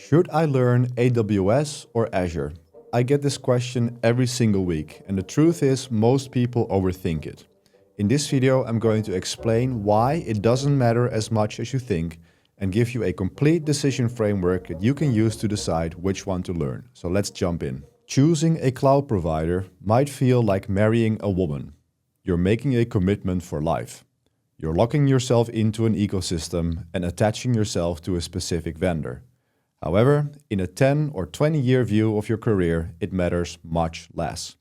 Should I learn AWS or Azure? I get this question every single week, and the truth is most people overthink it. In this video, I'm going to explain why it doesn't matter as much as you think and give you a complete decision framework that you can use to decide which one to learn. So let's jump in. Choosing a cloud provider might feel like marrying a woman. You're making a commitment for life. You're locking yourself into an ecosystem and attaching yourself to a specific vendor. However, in a 10 or 20-year view of your career, it matters much less.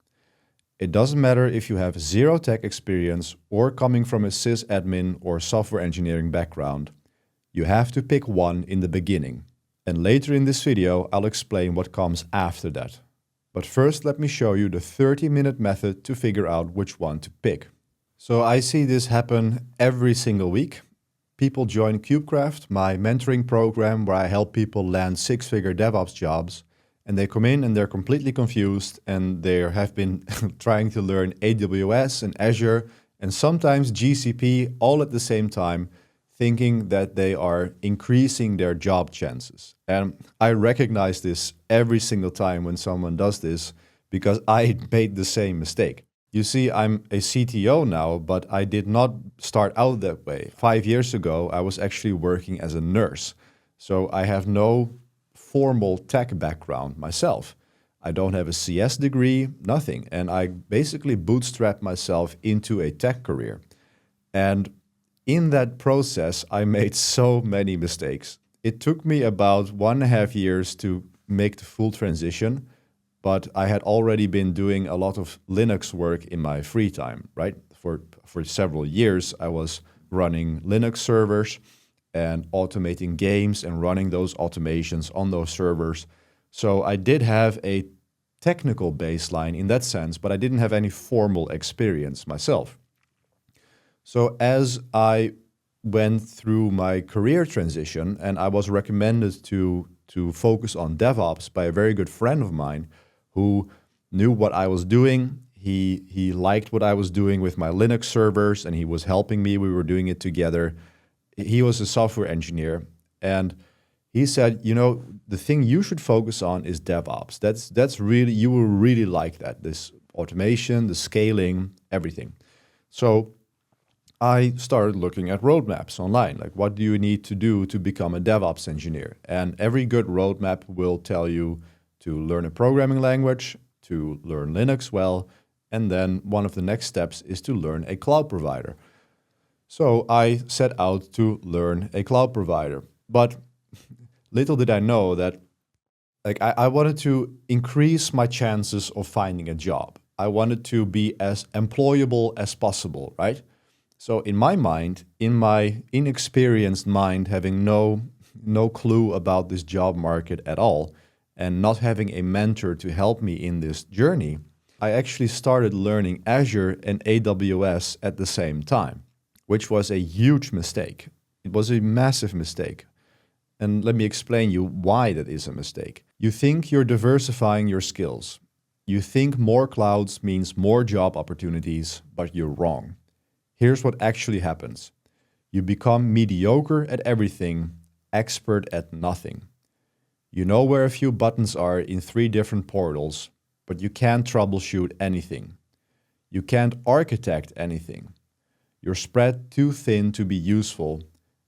It doesn't matter if you have zero tech experience or coming from a sysadmin or software engineering background. You have to pick one in the beginning. And later in this video, I'll explain what comes after that. But first, let me show you the 30-minute method to figure out which one to pick. So I see this happen every single week. People join KubeCraft, my mentoring program where I help people land six-figure DevOps jobs. And they come in and they're completely confused and they have been trying to learn AWS and Azure and sometimes GCP all at the same time, thinking that they are increasing their job chances. And I recognize this every single time when someone does this because I made the same mistake. You see, I'm a CTO now, but I did not start out that way. 5 years ago, I was actually working as a nurse. So I have no formal tech background myself. I don't have a CS degree, nothing. And I basically bootstrapped myself into a tech career. And in that process, I made so many mistakes. It took me about 1.5 years to make the full transition, but I had already been doing a lot of Linux work in my free time, right? For several years, I was running Linux servers and automating games and running those automations on those servers. So I did have a technical baseline in that sense, but I didn't have any formal experience myself. So as I went through my career transition and I was recommended to focus on DevOps by a very good friend of mine who knew what I was doing. He liked what I was doing with my Linux servers and he was helping me. We were doing it together. He was a software engineer and he said, you know, the thing you should focus on is DevOps. That's really, you will really like that, this automation, the scaling, everything. So I started looking at roadmaps online. Like, what do you need to do to become a DevOps engineer? And every good roadmap will tell you to learn a programming language, to learn Linux well, and then one of the next steps is to learn a cloud provider. So I set out to learn a cloud provider. But little did I know that I wanted to increase my chances of finding a job. I wanted to be as employable as possible, right? So in my mind, in my inexperienced mind, having no clue about this job market at all, and not having a mentor to help me in this journey, I actually started learning Azure and AWS at the same time, which was a huge mistake. It was a massive mistake. And let me explain you why that is a mistake. You think you're diversifying your skills. You think more clouds means more job opportunities, but you're wrong. Here's what actually happens. You become mediocre at everything, expert at nothing. You know where a few buttons are in 3 different portals, but you can't troubleshoot anything. You can't architect anything. You're spread too thin to be useful,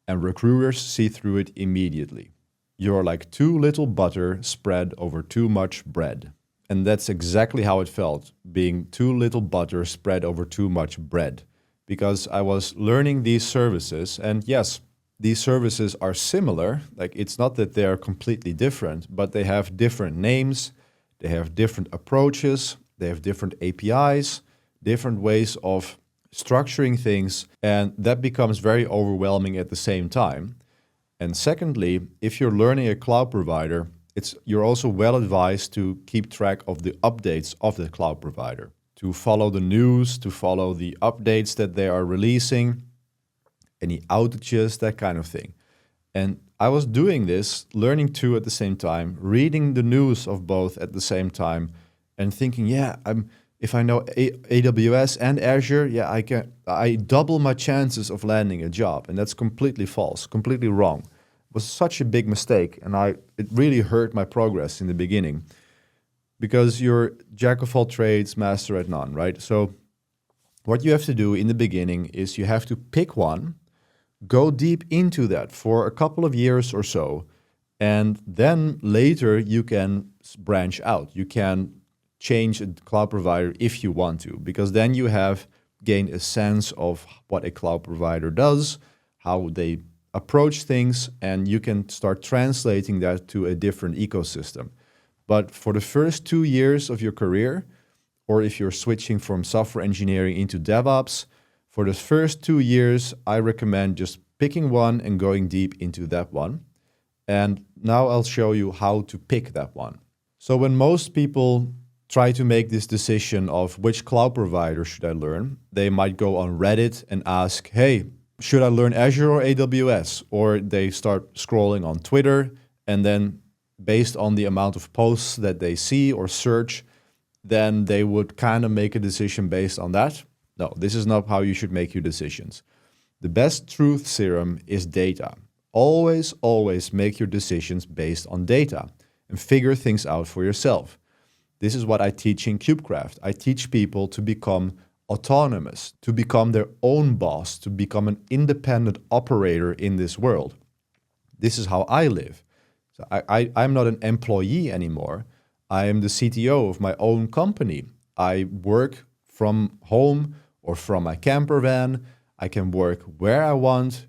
and recruiters see through it immediately. You're like too little butter spread over too much bread. And that's exactly how it felt, being too little butter spread over too much bread. Because I was learning these services, and yes, these services are similar. Like, it's not that they are completely different, but they have different names, they have different approaches, they have different APIs, different ways of structuring things, and that becomes very overwhelming at the same time. And secondly, if you're learning a cloud provider, you're also well advised to keep track of the updates of the cloud provider, to follow the news, to follow the updates that they are releasing, any outages, that kind of thing. And I was doing this, learning two at the same time, reading the news of both at the same time, and thinking, yeah, if I know AWS and Azure, yeah, I double my chances of landing a job. And that's completely false, completely wrong. was such a big mistake, and it really hurt my progress in the beginning, because you're jack of all trades, master at none, right? So what you have to do in the beginning is you have to pick one, go deep into that for a couple of years or so, and then later you can branch out. You can change a cloud provider if you want to, because then you have gained a sense of what a cloud provider does, how they approach things, and you can start translating that to a different ecosystem. But for the first 2 years of your career, or if you're switching from software engineering into DevOps, for the first 2 years, I recommend just picking one and going deep into that one. And now I'll show you how to pick that one. So when most people try to make this decision of which cloud provider should I learn, they might go on Reddit and ask, hey, should I learn Azure or AWS? Or they start scrolling on Twitter, and then based on the amount of posts that they see or search, then they would kind of make a decision based on that. No, this is not how you should make your decisions. The best truth serum is data. Always, always make your decisions based on data and figure things out for yourself. This is what I teach in KubeCraft. I teach people to become autonomous, to become their own boss, to become an independent operator in this world. This is how I live. So I'm not an employee anymore. I am the CTO of my own company. I work from home or from my camper van. I can work where I want,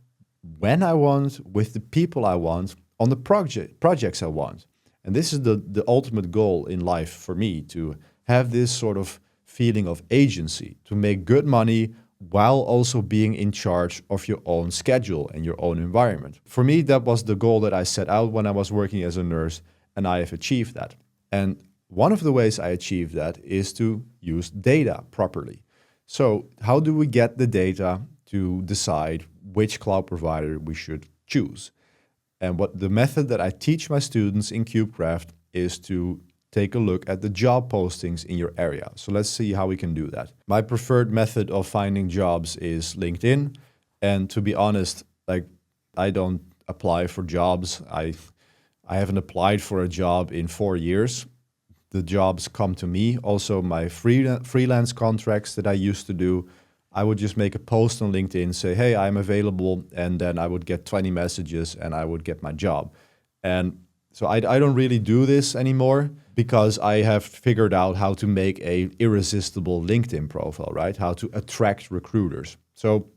when I want, with the people I want, on the projects I want. And this is the ultimate goal in life for me, to have this sort of feeling of agency, to make good money while also being in charge of your own schedule and your own environment. For me, that was the goal that I set out when I was working as a nurse, and I have achieved that. And one of the ways I achieved that is to use data properly. So how do we get the data to decide which cloud provider we should choose? And what the method that I teach my students in KubeCraft is to take a look at the job postings in your area. So let's see how we can do that. My preferred method of finding jobs is LinkedIn. And to be honest, I don't apply for jobs. I haven't applied for a job in 4 years. The jobs come to me. Also, my freelance contracts that I used to do, I would just make a post on LinkedIn, say, hey, I'm available, and then I would get 20 messages and I would get my job. And so I don't really do this anymore, because I have figured out how to make a irresistible LinkedIn profile, right? How to attract recruiters. So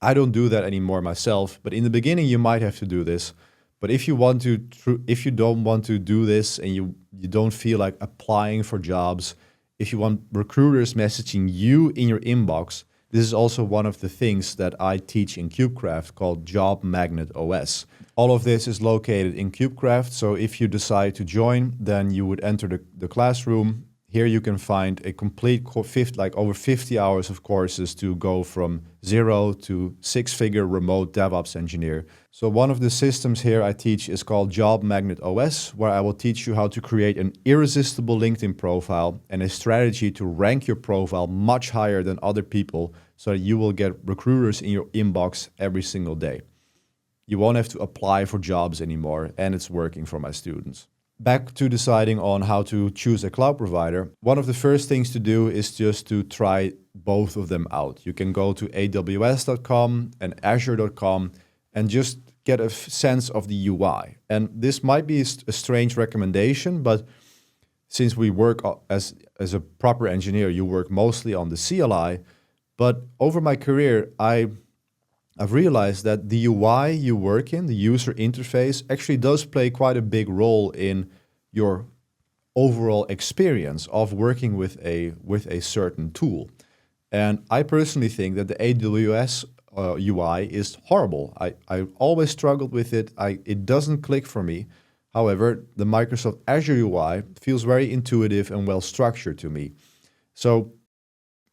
I don't do that anymore myself, but in the beginning you might have to do this. But if you don't want to do this, and you don't feel like applying for jobs, if you want recruiters messaging you in your inbox, this is also one of the things that I teach in KubeCraft, called Job Magnet OS. All of this is located in KubeCraft, so if you decide to join, then you would enter the classroom. Here you can find a complete over 50 hours of courses to go from 0 to 6-figure remote DevOps engineer. So one of the systems here I teach is called Job Magnet OS, where I will teach you how to create an irresistible LinkedIn profile and a strategy to rank your profile much higher than other people, so that you will get recruiters in your inbox every single day. You won't have to apply for jobs anymore, and it's working for my students. Back to deciding on how to choose a cloud provider, one of the first things to do is just to try both of them out. You can go to AWS.com and Azure.com and just get a sense of the UI. And this might be a strange recommendation, but since we work as a proper engineer, you work mostly on the CLI. But over my career, I've realized that the UI you work in, the user interface, actually does play quite a big role in your overall experience of working with a certain tool. And I personally think that the AWS UI is horrible. I always struggled with it. It doesn't click for me. However, the Microsoft Azure UI feels very intuitive and well structured to me. So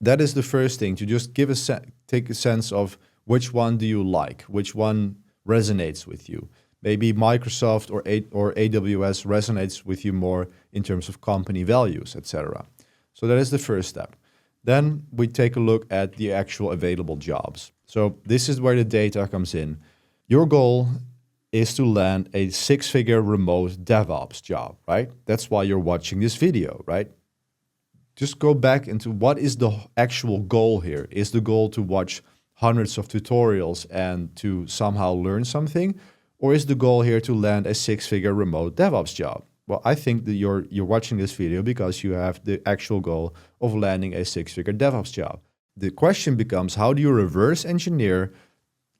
that is the first thing, to just take a sense of which one do you like, which one resonates with you. Maybe Microsoft or AWS resonates with you more in terms of company values, etc. So that is the first step. Then we take a look at the actual available jobs. So this is where the data comes in. Your goal is to land a 6-figure remote DevOps job, right? That's why you're watching this video, right? Just go back into what is the actual goal here. Is the goal to watch hundreds of tutorials and to somehow learn something? Or is the goal here to land a 6-figure remote DevOps job? Well, I think that you're watching this video because you have the actual goal of landing a 6-figure DevOps job. The question becomes, how do you reverse engineer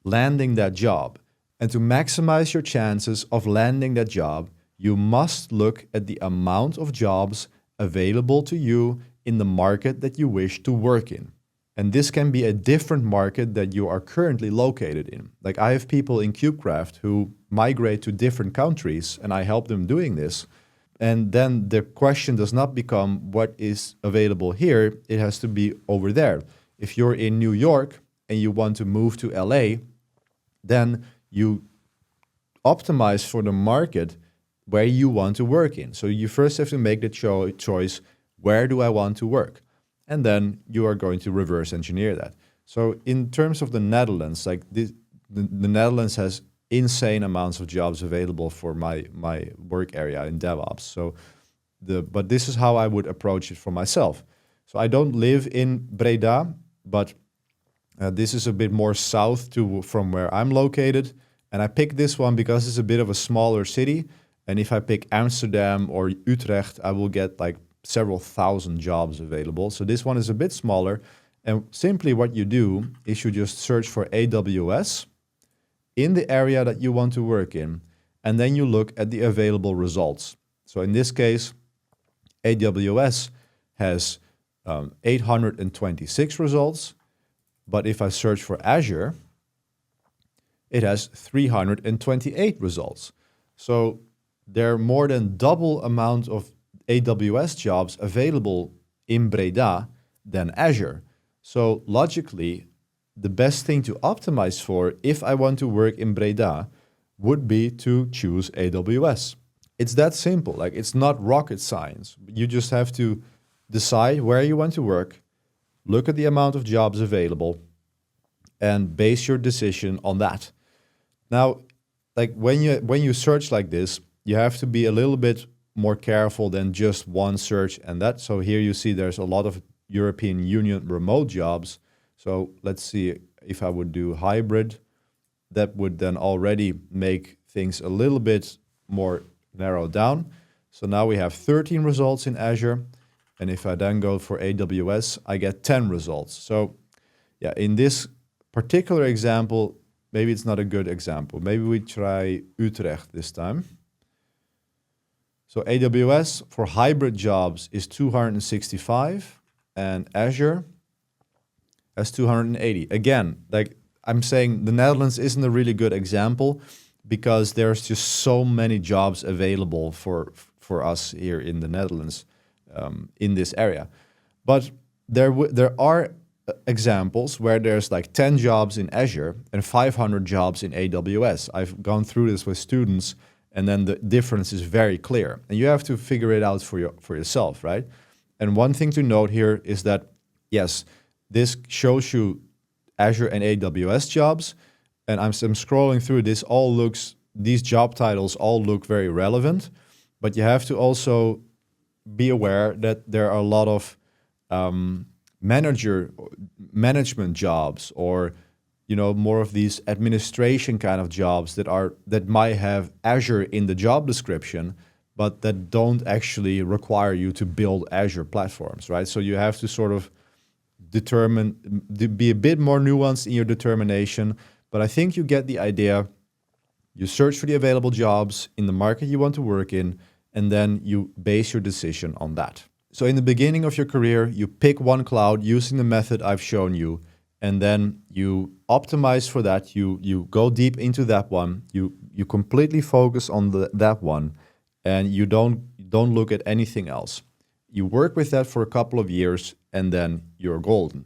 landing that job? And to maximize your chances of landing that job, you must look at the amount of jobs available to you in the market that you wish to work in. And this can be a different market that you are currently located in. Like I have people in KubeCraft who migrate to different countries and I help them doing this. And then the question does not become what is available here, it has to be over there. If you're in New York and you want to move to LA, then you optimize for the market where you want to work in. So you first have to make the choice, where do I want to work? And then you are going to reverse engineer that. So in terms of the Netherlands, like the Netherlands has insane amounts of jobs available for my work area in DevOps. So but this is how I would approach it for myself. So I don't live in Breda, but this is a bit more south from where I'm located. And I picked this one because it's a bit of a smaller city. And if I pick Amsterdam or Utrecht, I will get like several thousand jobs available. So this one is a bit smaller. And simply what you do is you just search for AWS in the area that you want to work in. And then you look at the available results. So in this case, AWS has 826 results. But if I search for Azure, it has 328 results. So there are more than double amount of AWS jobs available in Breda than Azure. So logically, the best thing to optimize for if I want to work in Breda would be to choose AWS. It's that simple. Like it's not rocket science. You just have to decide where you want to work, look at the amount of jobs available, and base your decision on that. Now, like when you search like this, you have to be a little bit more careful than just one search and that. So here you see there's a lot of European Union remote jobs. So let's see if I would do hybrid, that would then already make things a little bit more narrowed down. So now we have 13 results in Azure. And if I then go for AWS, I get 10 results. So yeah, in this particular example, maybe it's not a good example. Maybe we try Utrecht this time. So AWS for hybrid jobs is 265 and Azure has 280. Again, like I'm saying, the Netherlands isn't a really good example because there's just so many jobs available for us here in the Netherlands in this area. But there are examples where there's like 10 jobs in Azure and 500 jobs in AWS. I've gone through this with students, and then the difference is very clear. And you have to figure it out for yourself, right? And one thing to note here is that, yes, this shows you Azure and AWS jobs, and I'm scrolling through this. These job titles all look very relevant, but you have to also be aware that there are a lot of management jobs, or more of these administration kind of jobs that might have Azure in the job description, but that don't actually require you to build Azure platforms, right? So you have to sort of be a bit more nuanced in your determination, but I think you get the idea. You search for the available jobs in the market you want to work in, and then you base your decision on that. So in the beginning of your career, you pick one cloud using the method I've shown you, and then you optimize for that. You go deep into that one. You completely focus on that one, and you don't look at anything else. You work with that for a couple of years, and then you're golden.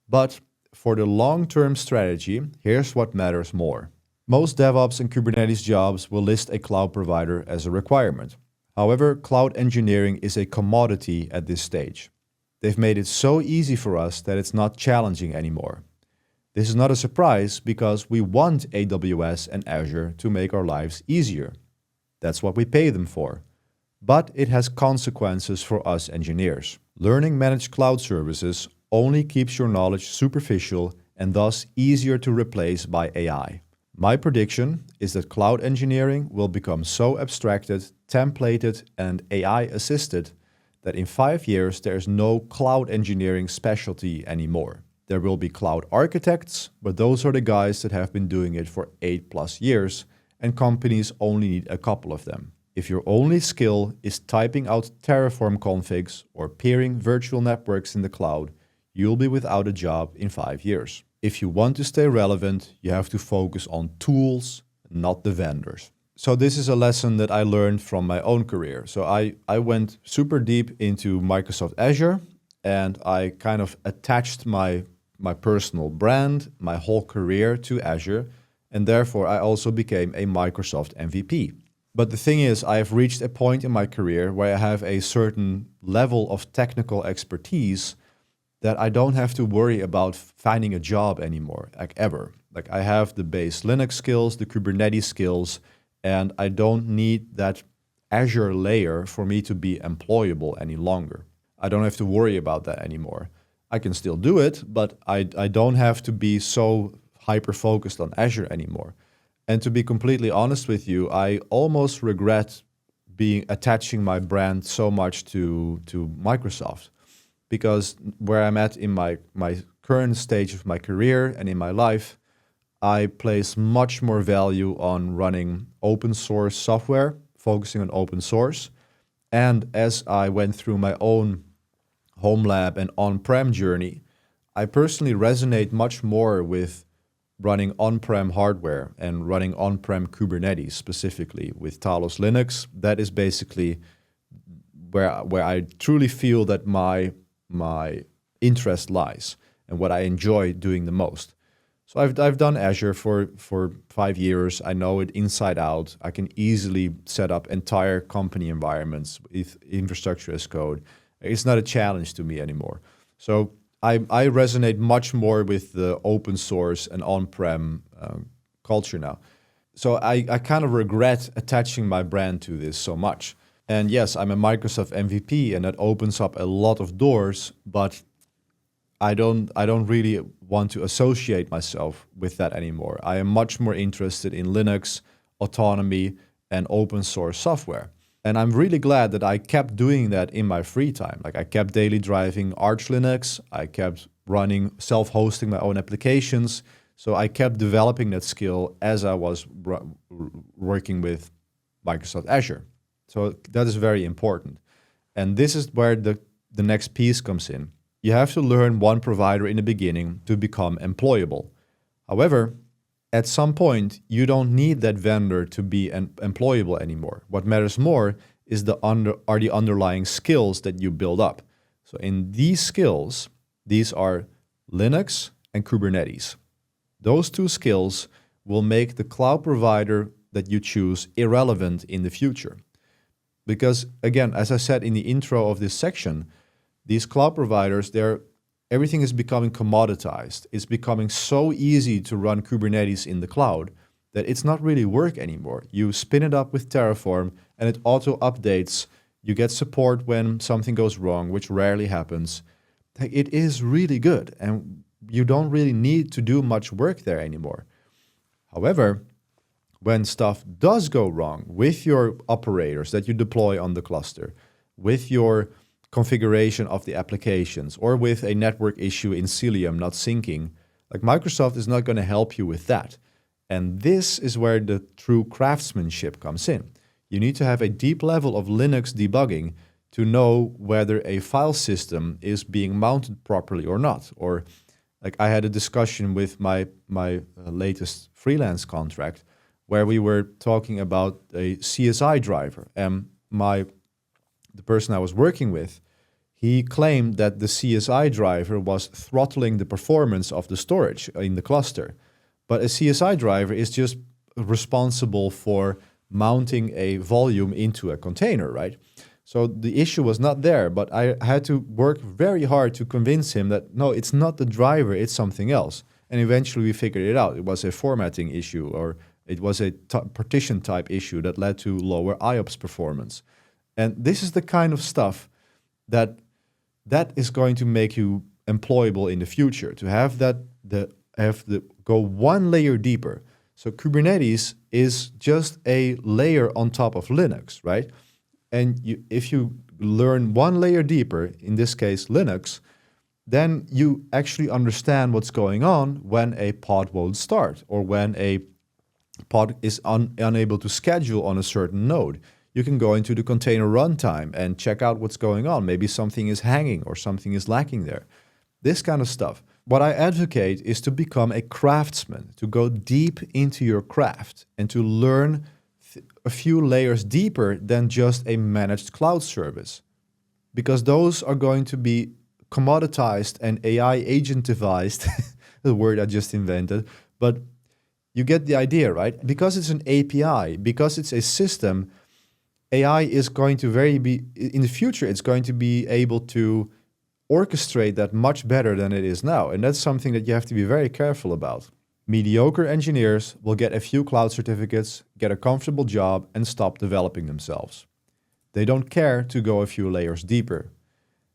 But for the long-term strategy, here's what matters more. Most DevOps and Kubernetes jobs will list a cloud provider as a requirement. However, cloud engineering is a commodity at this stage. They've made it so easy for us that it's not challenging anymore. This is not a surprise because we want AWS and Azure to make our lives easier. That's what we pay them for. But it has consequences for us engineers. Learning managed cloud services only keeps your knowledge superficial and thus easier to replace by AI. My prediction is that cloud engineering will become so abstracted, templated, and AI-assisted that in 5 years there is no cloud engineering specialty anymore. There will be cloud architects, but those are the guys that have been doing it for 8+ years, and companies only need a couple of them. If your only skill is typing out Terraform configs or peering virtual networks in the cloud, you'll be without a job in 5 years. If you want to stay relevant, you have to focus on tools, not the vendors. So this is a lesson that I learned from my own career. So I went super deep into Microsoft Azure, and I kind of attached my personal brand, my whole career to Azure, and therefore I also became a Microsoft MVP. But the thing is, I have reached a point in my career where I have a certain level of technical expertise that I don't have to worry about finding a job anymore, like ever. Like I have the base Linux skills, the Kubernetes skills, and I don't need that Azure layer for me to be employable any longer. I don't have to worry about that anymore. I can still do it, but I don't have to be so hyper-focused on Azure anymore. And to be completely honest with you, I almost regret attaching my brand so much to Microsoft. Because where I'm at in my current stage of my career and in my life, I place much more value on running open source software, focusing on open source. And as I went through my own home lab and on-prem journey, I personally resonate much more with running on-prem hardware and running on-prem Kubernetes, specifically with Talos Linux. That is basically where I truly feel that my interest lies and what I enjoy doing the most. So I've done Azure for 5 years. I know it inside out. I can easily set up entire company environments with infrastructure as code. It's not a challenge to me anymore. So I resonate much more with the open source and on-prem culture now. So I kind of regret attaching my brand to this so much. And yes, I'm a Microsoft MVP, and that opens up a lot of doors, but I don't really want to associate myself with that anymore. I am much more interested in Linux, autonomy, and open source software. And I'm really glad that I kept doing that in my free time. Like I kept daily driving Arch Linux, I kept running, self-hosting my own applications. So I kept developing that skill as I was working with Microsoft Azure. So that is very important. And this is where the next piece comes in. You have to learn one provider in the beginning to become employable. However, at some point, you don't need that vendor to be employable anymore. What matters more is the underlying skills that you build up. So in these skills, these are Linux and Kubernetes. Those two skills will make the cloud provider that you choose irrelevant in the future. Because again, as I said in the intro of this section, these cloud providers, everything is becoming commoditized. It's becoming so easy to run Kubernetes in the cloud that it's not really work anymore. You spin it up with Terraform and it auto updates. You get support when something goes wrong, which rarely happens. It is really good and you don't really need to do much work there anymore. However, when stuff does go wrong with your operators that you deploy on the cluster, with your configuration of the applications, or with a network issue in Cilium not syncing, like Microsoft is not going to help you with that. And this is where the true craftsmanship comes in. You need to have a deep level of Linux debugging to know whether a file system is being mounted properly or not. Or like I had a discussion with my latest freelance contract where we were talking about a CSI driver. And the person I was working with, he claimed that the CSI driver was throttling the performance of the storage in the cluster. But a CSI driver is just responsible for mounting a volume into a container, right? So the issue was not there, but I had to work very hard to convince him that, no, it's not the driver, it's something else. And eventually we figured it out. It was a formatting issue, or it was a partition type issue that led to lower IOPS performance. And this is the kind of stuff that is going to make you employable in the future, to have go one layer deeper. So Kubernetes is just a layer on top of Linux, right? And if you learn one layer deeper, in this case Linux, then you actually understand what's going on when a pod won't start, or when a pod is unable to schedule on a certain node. You can go into the container runtime and check out what's going on. Maybe something is hanging or something is lacking there. This kind of stuff. What I advocate is to become a craftsman, to go deep into your craft and to learn a few layers deeper than just a managed cloud service. Because those are going to be commoditized and AI agentivized, the word I just invented, but you get the idea, right? Because it's an API, because it's a system, AI is going to in the future, it's going to be able to orchestrate that much better than it is now. And that's something that you have to be very careful about. Mediocre engineers will get a few cloud certificates, get a comfortable job, and stop developing themselves. They don't care to go a few layers deeper.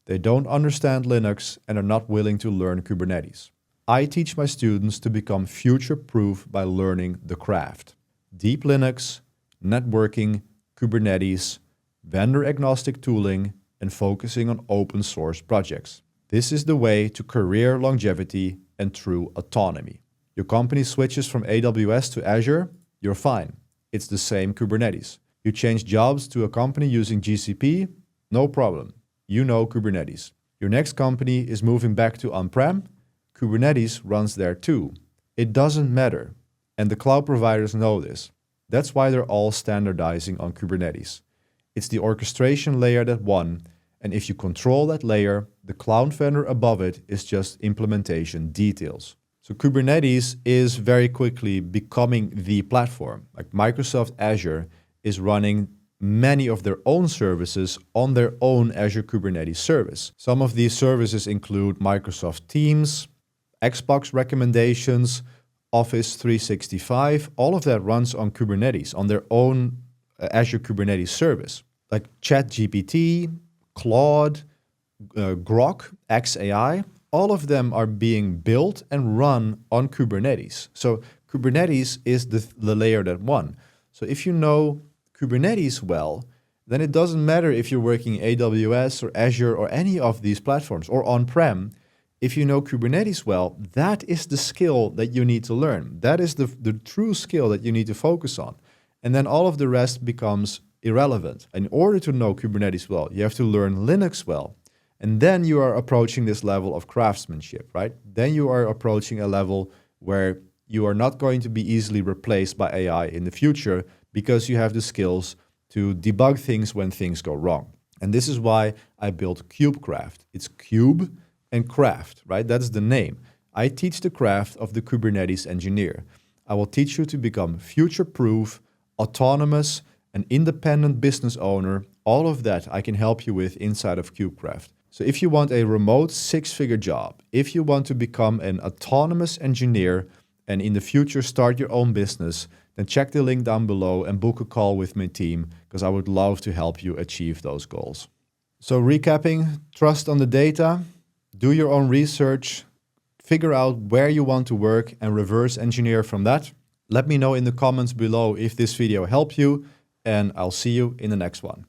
They don't understand Linux and are not willing to learn Kubernetes. I teach my students to become future-proof by learning the craft. Deep Linux, networking, Kubernetes, vendor-agnostic tooling, and focusing on open source projects. This is the way to career longevity and true autonomy. Your company switches from AWS to Azure, you're fine. It's the same Kubernetes. You change jobs to a company using GCP, no problem. You know Kubernetes. Your next company is moving back to on-prem, Kubernetes runs there too. It doesn't matter, and the cloud providers know this. That's why they're all standardizing on Kubernetes. It's the orchestration layer that won, and if you control that layer, the cloud vendor above it is just implementation details. So Kubernetes is very quickly becoming the platform. Like Microsoft Azure is running many of their own services on their own Azure Kubernetes service. Some of these services include Microsoft Teams, Xbox recommendations, Office 365, all of that runs on Kubernetes, on their own Azure Kubernetes service. Like ChatGPT, Claude, Grok, XAI, all of them are being built and run on Kubernetes. So Kubernetes is the layer that won. So if you know Kubernetes well, then it doesn't matter if you're working AWS or Azure or any of these platforms or on-prem. If you know Kubernetes well, that is the skill that you need to learn. That is the true skill that you need to focus on. And then all of the rest becomes irrelevant. In order to know Kubernetes well, you have to learn Linux well. And then you are approaching this level of craftsmanship, right? Then you are approaching a level where you are not going to be easily replaced by AI in the future because you have the skills to debug things when things go wrong. And this is why I built KubeCraft. It's Cube and Craft, right? That's the name. I teach the craft of the Kubernetes engineer. I will teach you to become future-proof, autonomous, an independent business owner. All of that I can help you with inside of KubeCraft. So if you want a remote six-figure job, if you want to become an autonomous engineer and in the future start your own business, then check the link down below and book a call with my team because I would love to help you achieve those goals. So recapping, trust on the data, do your own research, figure out where you want to work and reverse engineer from that. Let me know in the comments below if this video helped you, and I'll see you in the next one.